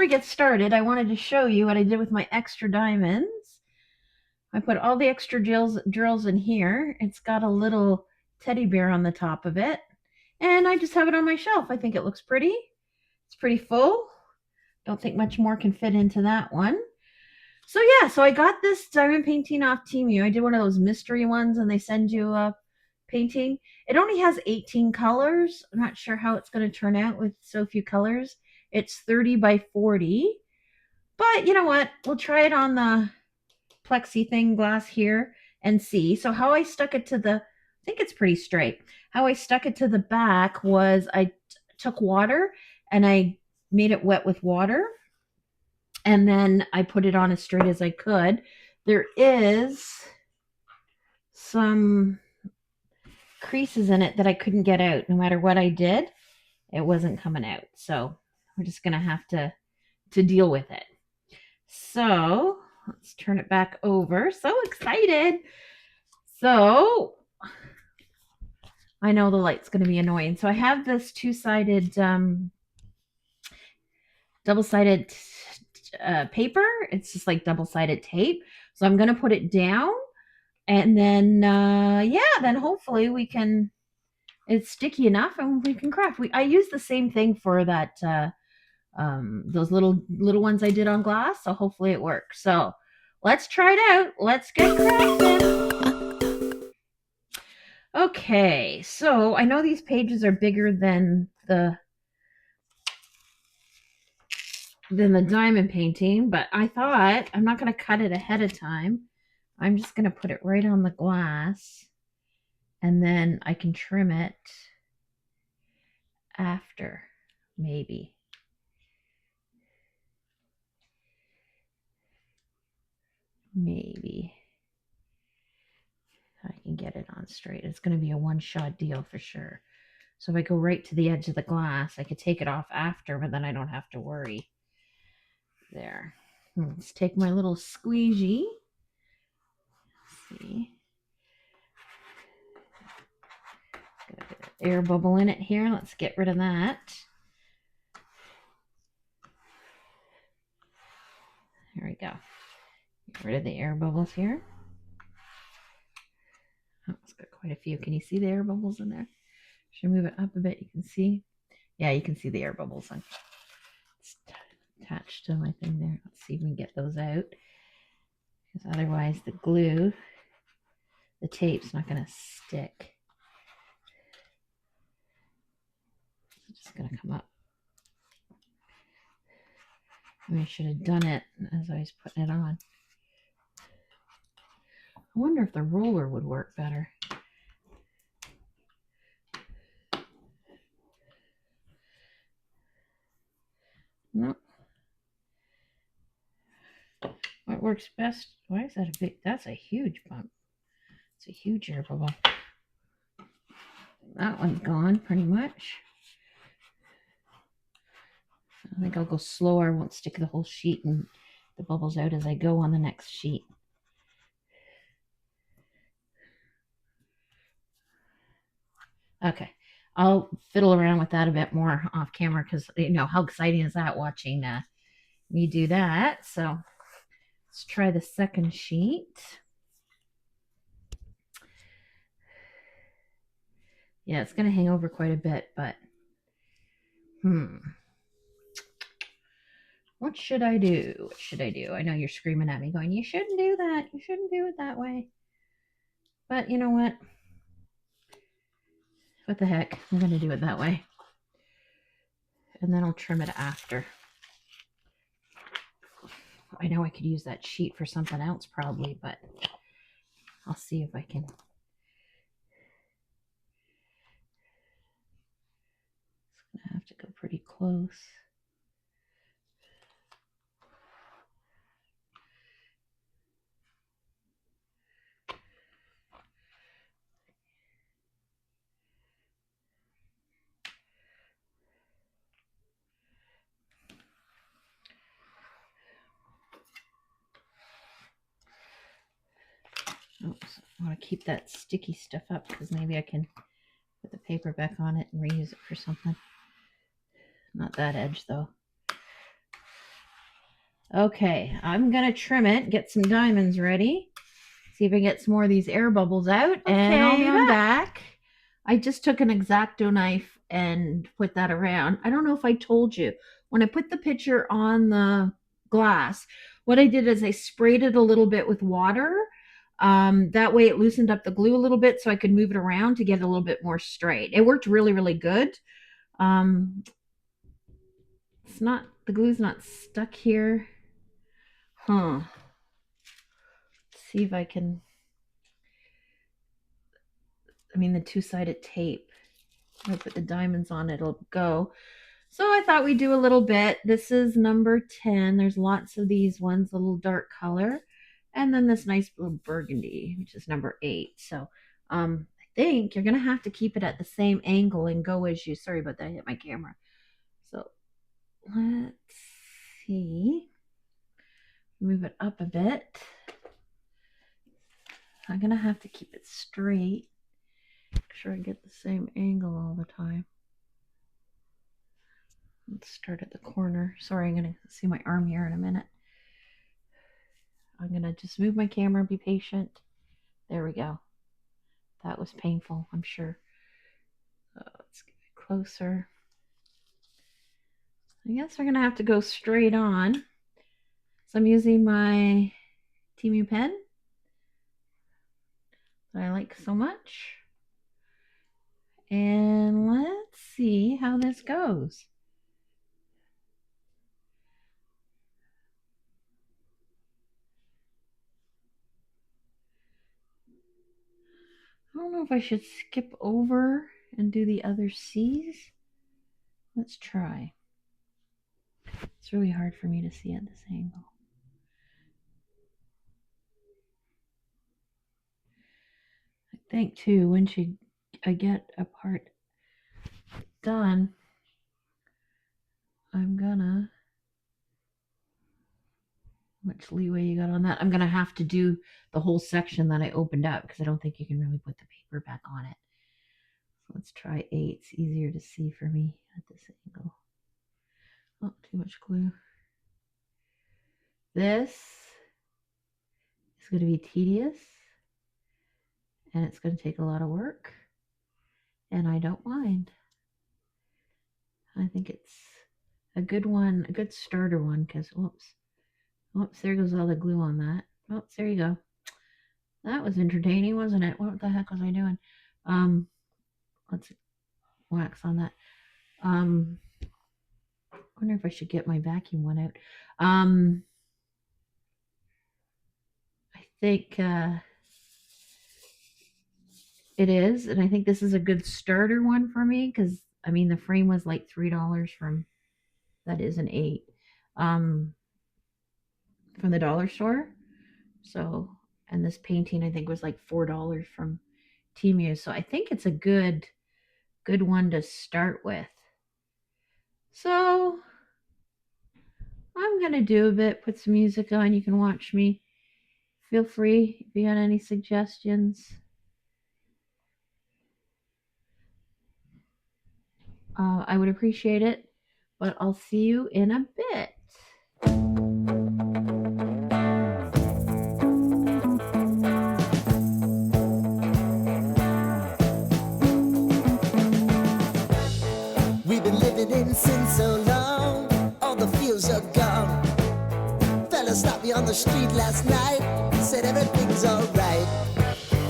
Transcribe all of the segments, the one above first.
we get started, I wanted to show you what I did with my extra diamonds. I put all the extra drills in here. It's got a little teddy bear on the top of it. And I just have it on my shelf. I think it looks pretty. It's pretty full. Don't think much more can fit into that one. So yeah, so I got this diamond painting off Temu. I did one of those mystery ones and they send you a painting. It only has 18 colors. I'm not sure how it's going to turn out with so few colors. It's 30 by 40. But you know what? We'll try it on the plexi thing glass here and see. So how I stuck it to the, I think it's pretty straight. How I stuck it to the back was I took water and I made it wet with water. And then I put it on as straight as I could. There is some creases in it that I couldn't get out. No matter what I did, it wasn't coming out. So we're just going to have to deal with it. So let's turn it back over. So excited. So I know the light's going to be annoying. So I have this two-sided, double-sided paper. It's just like double-sided tape. So I'm going to put it down. And then, then hopefully we can, it's sticky enough and we can craft. I use the same thing for that, those little ones I did on glass. So hopefully it works. So let's try it out. Let's get crafting. Okay, so I know these pages are bigger than the diamond painting, but I thought I'm not going to cut it ahead of time. I'm just going to put it right on the glass and then I can trim it after, maybe. Maybe I can get it on straight. It's going to be a one-shot deal for sure. So if I go right to the edge of the glass, I could take it off after, but then I don't have to worry. There. Let's take my little squeegee. Let's see. Got an air bubble in it here. Let's get rid of that. There we go. Get rid of the air bubbles here. Oh, it's got quite a few. Can you see the air bubbles in there? Should I move it up a bit? You can see. Yeah, you can see the air bubbles. It's attached to my thing there. Let's see if we can get those out. Because otherwise the glue, the tape's not going to stick. It's just going to come up. I should have done it as I was putting it on. I wonder if the roller would work better. No. What works best? Why is that a big? That's a huge bump. It's a huge air bubble. That one's gone pretty much. I think I'll go slower. I won't stick the whole sheet and the bubbles out as I go on the next sheet. Okay, I'll fiddle around with that a bit more off camera because you know how exciting is that watching me do that. So let's try the second sheet. Yeah, it's going to hang over quite a bit, but what should I do? What should I do? I know you're screaming at me going, you shouldn't do that. You shouldn't do it that way. But you know what? What the heck? I'm going to do it that way. And then I'll trim it after. I know I could use that sheet for something else probably, but I'll see if I can. It's going to have to go pretty close. Oops, I want to keep that sticky stuff up because maybe I can put the paper back on it and reuse it for something. Not that edge though. Okay, I'm gonna trim it, get some diamonds ready, see if I get some more of these air bubbles out, and I'll be back. I just took an X-Acto knife and put that around. I don't know if I told you, when I put the picture on the glass, what I did is I sprayed it a little bit with water. That way it loosened up the glue a little bit so I could move it around to get it a little bit more straight. It worked really, really good. It's not, the glue's not stuck here. Let's see if I can, the two-sided tape. If I put the diamonds on, it'll go. So I thought we'd do a little bit. This is number 10. There's lots of these ones, a little dark color. And then this nice blue burgundy, which is number 8. So I think you're going to have to keep it at the same angle and go as you, sorry about that, I hit my camera. So let's see. Move it up a bit. I'm going to have to keep it straight. Make sure I get the same angle all the time. Let's start at the corner. Sorry, I'm going to see my arm here in a minute. I'm going to just move my camera, be patient. There we go. That was painful, I'm sure. Let's get it closer. I guess we're going to have to go straight on. So I'm using my Temu pen that I like so much. And let's see how this goes. I don't know if I should skip over and do the other C's. Let's try. It's really hard for me to see at this angle. I think too, when I get a part done, I'm gonna, how much leeway you got on that? I'm gonna have to do the whole section that I opened up because I don't think you can really put the paper back on it. So let's try 8. It's easier to see for me at this angle. Oh, too much glue. This is going to be tedious and it's going to take a lot of work, and I don't mind. I think it's a good one, a good starter one, because whoops, there goes all the glue on that. Oops, there you go. That was entertaining, wasn't it? What the heck was I doing? Let's wax on that. I wonder if I should get my vacuum one out. I think it is, and I think this is a good starter one for me because the frame was like $3 from, that is an 8, from the dollar store. So, and this painting I think was like $4 from Temu. So I think it's a good one to start with. So I'm gonna do a bit, put some music on. You can watch me. Feel free if you got any suggestions. I would appreciate it, but I'll see you in a bit. We've been living in sin so long, all the feels are gone. Fella stopped me on the street last night, said everything's alright.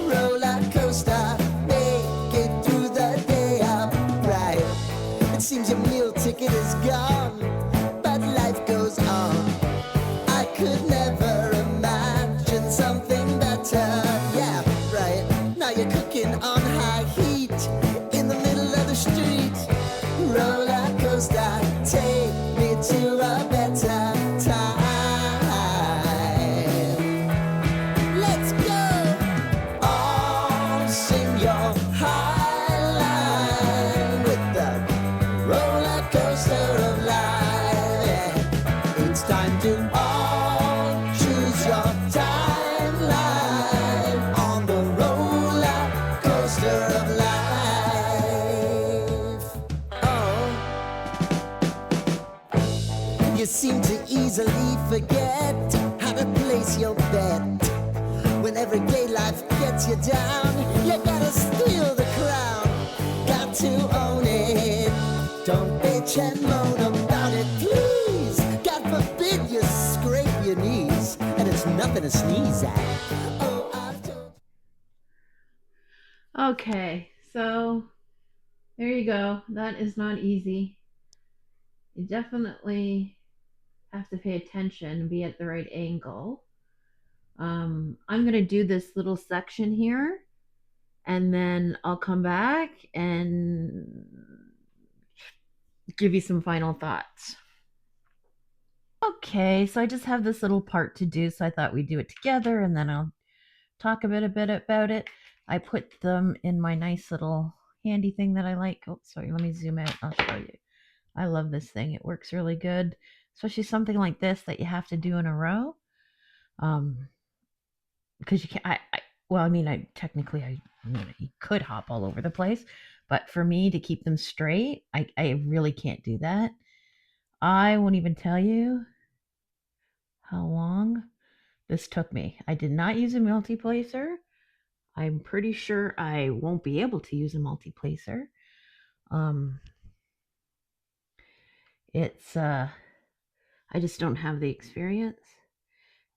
Roller coaster, make it through the day upright. It seems your meal ticket is gone, but life goes on. I could never imagine something better. Yeah, right. Now you're cooking on high heat in the middle of the street. Roller coaster, take me to a better time. Let's go. All sing your high line with the roller coaster of life. Yeah. It's time to all choose your timeline on the roller coaster of life. Oh, seem to easily forget how to place your bet. When everyday life gets you down, you gotta steal the crown. Got to own it. Don't bitch and moan about it, please. God forbid you scrape your knees, and it's nothing to sneeze at. Oh, I've told. Okay, so there you go. That is not easy. You definitely have to pay attention and be at the right angle. I'm going to do this little section here and then I'll come back and give you some final thoughts. Okay, so I just have this little part to do, so I thought we'd do it together and then I'll talk a bit about it. I put them in my nice little handy thing that I like. Oh, sorry, let me zoom out. I'll show you. I love this thing. It works really good, especially something like this that you have to do in a row. Because you can't. Well, I mean, you could hop all over the place, but for me to keep them straight, I really can't do that. I won't even tell you how long this took me. I did not use a multi-placer. I'm pretty sure I won't be able to use a multi-placer. Um, it's I just don't have the experience.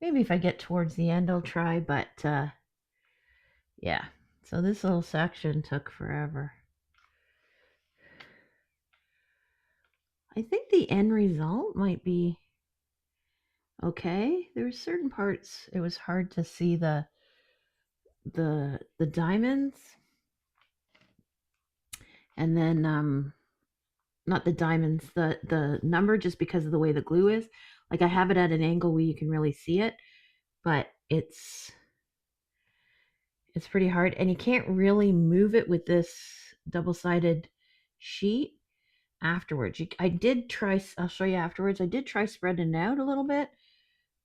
Maybe if I get towards the end, I'll try, but yeah. So this little section took forever. I think the end result might be okay. There were certain parts it was hard to see the diamonds, and then not the diamonds, the number, just because of the way the glue is. Like I have it at an angle where you can really see it, but it's pretty hard, and you can't really move it with this double-sided sheet afterwards. I did try, I'll show you afterwards. I did try spreading it out a little bit,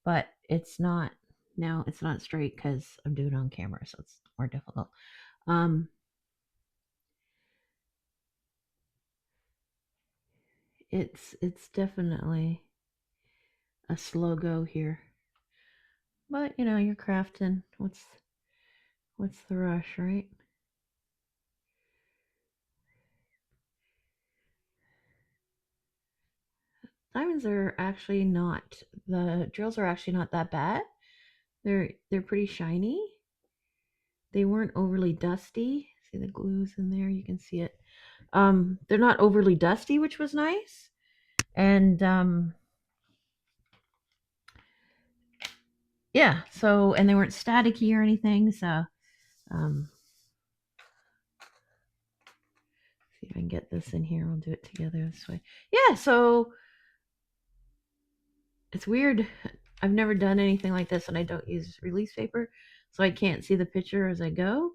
but it's not, now it's not straight because I'm doing it on camera, so it's more difficult. It's definitely a slow go here, but you know, you're crafting. What's the rush, right? Diamonds are actually not, the drills are actually not that bad. They're pretty shiny. They weren't overly dusty. See the glue's in there, you can see it. They're not overly dusty, which was nice. And yeah, so, and they weren't staticky or anything, so see if I can get this in here. We'll do it together this way. Yeah, so it's weird. I've never done anything like this, and I don't use release paper, so I can't see the picture as I go.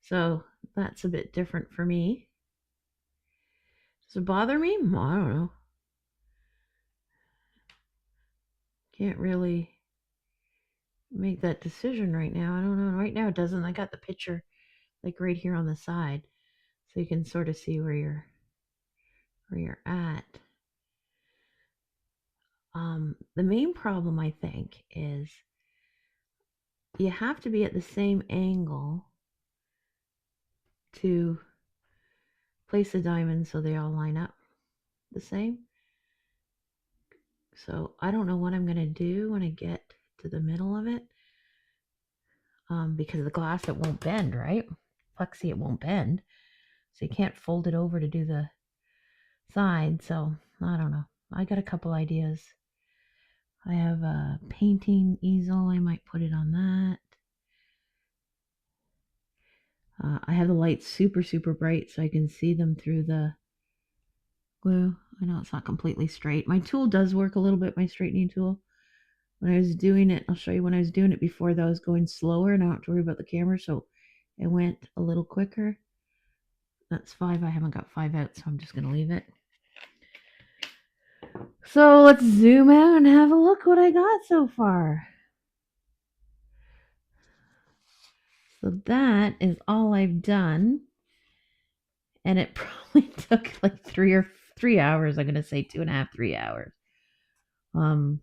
So that's a bit different for me. Does it bother me? I don't know. Can't really make that decision right now. I don't know. Right now it doesn't. I got the picture like right here on the side, so you can sort of see where you're at. The main problem, I think, is you have to be at the same angle to place the diamonds so they all line up the same. So I don't know what I'm going to do when I get to the middle of it, because of the glass, it won't bend, right? Plexi, it won't bend. So you can't fold it over to do the side. So I don't know. I got a couple ideas. I have a painting easel. I might put it on that. I have the lights super bright so I can see them through the glue. I know it's not completely straight. My tool does work a little bit, my straightening tool. When I was doing it, I'll show you when I was doing it before, that I was going slower and I don't have to worry about the camera, so it went a little quicker. That's 5. I haven't got 5 out, so I'm just going to leave it. So let's zoom out and have a look what I got so far. So that is all I've done. And it probably took like 3 hours. I'm going to say 2.5, 3 hours. Um,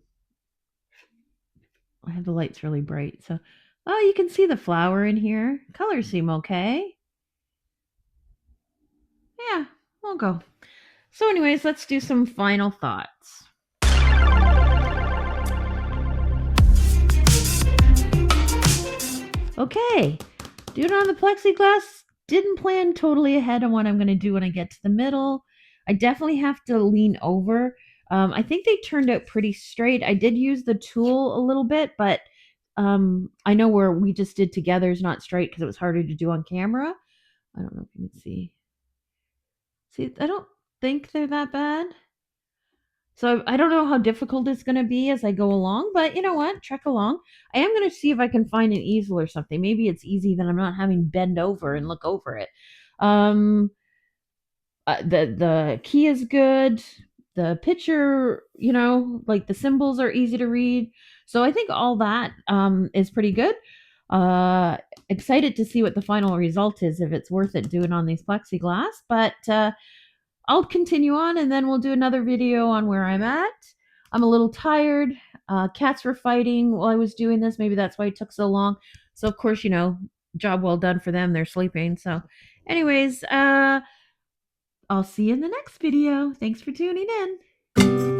I have the lights really bright, so oh, you can see the flower in here. Colors seem okay. Yeah, we'll go. So, anyways, let's do some final thoughts. Okay, do it on the plexiglass. Didn't plan totally ahead on what I'm going to do when I get to the middle. I definitely have to lean over. I think they turned out pretty straight. I did use the tool a little bit, but I know where we just did together is not straight because it was harder to do on camera. I don't know if you can see. See, I don't think they're that bad. So I don't know how difficult it's going to be as I go along, but you know what? Trek along. I am going to see if I can find an easel or something. Maybe it's easy that I'm not having to bend over and look over it. Um, the key is good. The picture, like the symbols are easy to read. So I think all that is pretty good. Uh, Excited to see what the final result is if it's worth it doing on these plexiglass, but I'll continue on and then we'll do another video on where I'm at. I'm a little tired. Cats were fighting while I was doing this. Maybe that's why it took so long. So, of course, job well done for them. They're sleeping. So, anyways, I'll see you in the next video. Thanks for tuning in.